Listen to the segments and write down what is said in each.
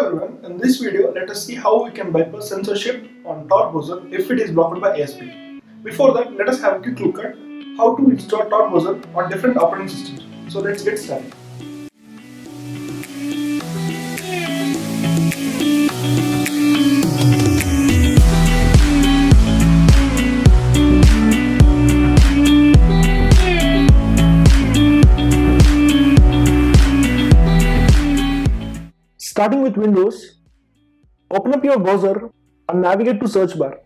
everyone, in this video let us see how we can bypass censorship on TOR browser if it is blocked by ASP. Before that, let us have a quick look at how to install TOR browser on different operating systems. So let's get started. Starting with Windows, open up your browser and navigate to search bar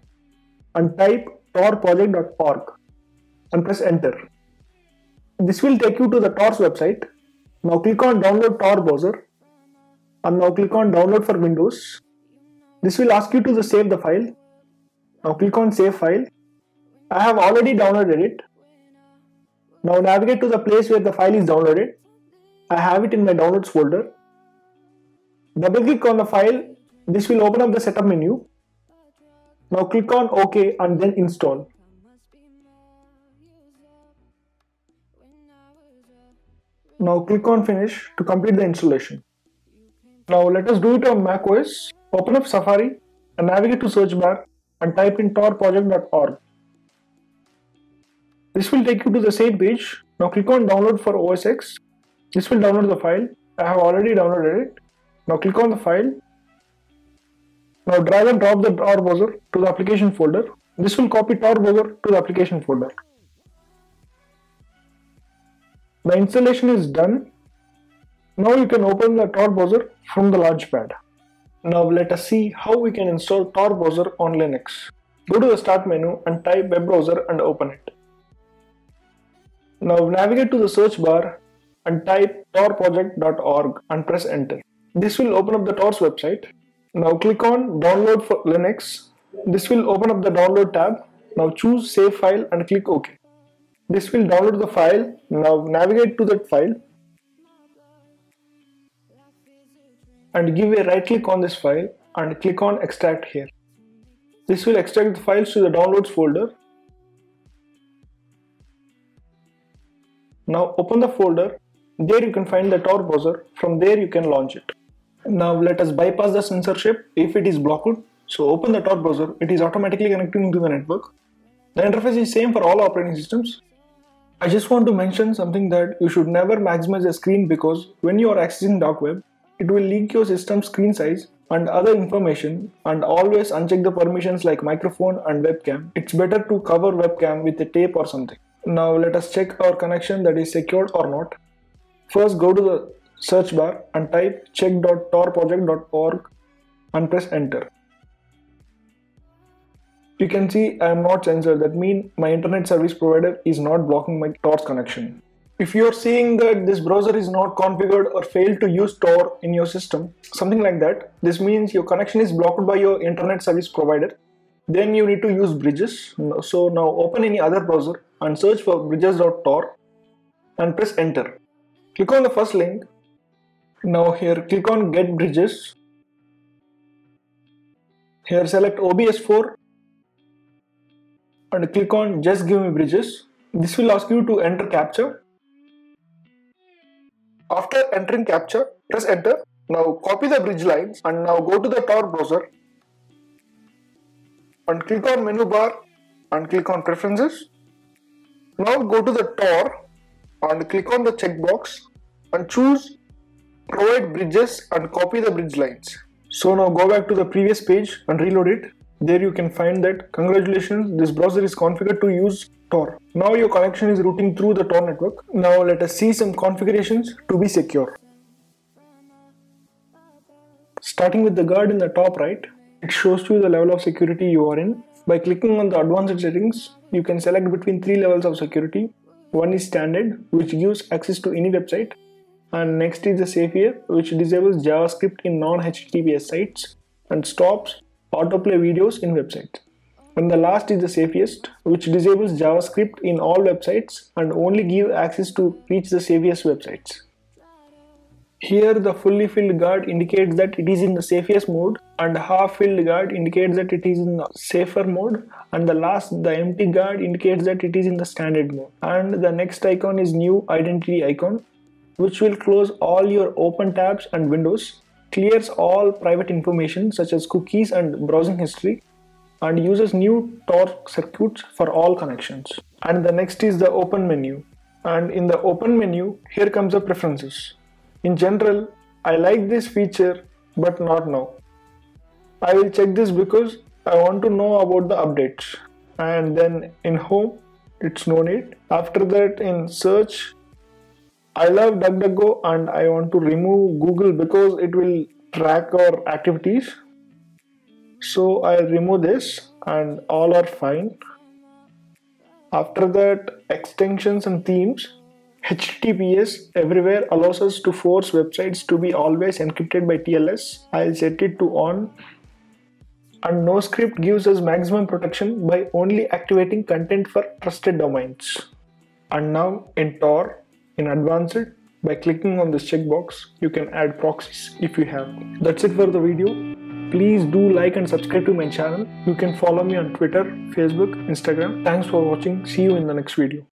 and type torproject.org and press enter. This will take you to the TOR's website. Now click on download TOR browser and now click on download for Windows. This will ask you to save the file. Now click on save file. I have already downloaded it. Now navigate to the place where the file is downloaded. I have it in my downloads folder. Double click on the file. This will open up the setup menu. Now click on OK and then install. Now click on finish to complete the installation. Now let us do it on macOS. Open up Safari and navigate to search bar and type in torproject.org. This will take you to the same page. Now click on download for OS X. This will download the file. I have already downloaded it. Now click on the file. Now drag and drop the TOR browser to the application folder. This will copy TOR browser to the application folder. The installation is done. Now you can open the TOR browser from the launchpad. Now let us see how we can install TOR browser on Linux. Go to the start menu and type web browser and open it. Now navigate to the search bar and type torproject.org and press enter. This will open up the TOR's website. Now click on download for Linux. This will open up the download tab. Now choose save file and click OK. This will download the file. Now navigate to that file and give a right click on this file and click on extract here. This will extract the files to the downloads folder. Now open the folder. There you can find the TOR browser. From there you can launch it. Now let us bypass the censorship if it is blocked. So open the TOR browser. It is automatically connecting to the network. The interface is same for all operating systems. I just want to mention something that you should never maximize the screen, because when you are accessing dark web, it will leak your system screen size and other information, and always uncheck the permissions like microphone and webcam. It's better to cover webcam with a tape or something. Now let us check our connection that is secured or not. First go to the search bar and type check.torproject.org and press enter. You can see I am not censored. That means my internet service provider is not blocking my TOR's connection. If you are seeing that this browser is not configured or failed to use TOR in your system, something like that, this means your connection is blocked by your internet service provider. Then you need to use bridges. So now open any other browser and search for bridges.tor and press enter. Click on the first link. Now here click on get bridges. Here select OBS4 and click on just give me bridges. This will ask you to enter CAPTCHA. After entering CAPTCHA, press enter. Now copy the bridge lines and now go to the TOR browser and click on menu bar and click on preferences. Now go to the TOR and click on the checkbox and choose provide bridges and copy the bridge lines. So now go back to the previous page and reload it. There you can find that congratulations, this browser is configured to use TOR. Now your connection is routing through the TOR network. Now let us see some configurations to be secure. Starting with the guard in the top right, it shows you the level of security you are in. By clicking on the advanced settings, you can select between 3 levels of security. One is standard, which gives access to any website. And next is the Savior, which disables JavaScript in non-HTTPS sites and stops autoplay videos in websites. And the last is the safest, which disables JavaScript in all websites and only gives access to reach the safest websites. Here the fully filled guard indicates that it is in the safest mode, and half filled guard indicates that it is in the safer mode, and the empty guard indicates that it is in the standard mode. And the next icon is new identity icon, which will close all your open tabs and windows clears all private information such as cookies and browsing history, and uses new TOR circuits for all connections. And the next is the open menu. And in the open menu, here comes the preferences. In general, I like this feature, but not now. I will check this because I want to know about the updates. And then in home, it's no need. After that, in search, I love DuckDuckGo and I want to remove Google because it will track our activities. So I'll remove this and all are fine. After that, extensions and themes. HTTPS everywhere allows us to force websites to be always encrypted by TLS. I'll set it to on. And NoScript gives us maximum protection by only activating content for trusted domains. And now in TOR, in advanced, by clicking on this checkbox, you can add proxies if you have. That's it for the video. Please do like and subscribe to my channel. You can follow me on Twitter, Facebook, Instagram. Thanks for watching. See you in the next video.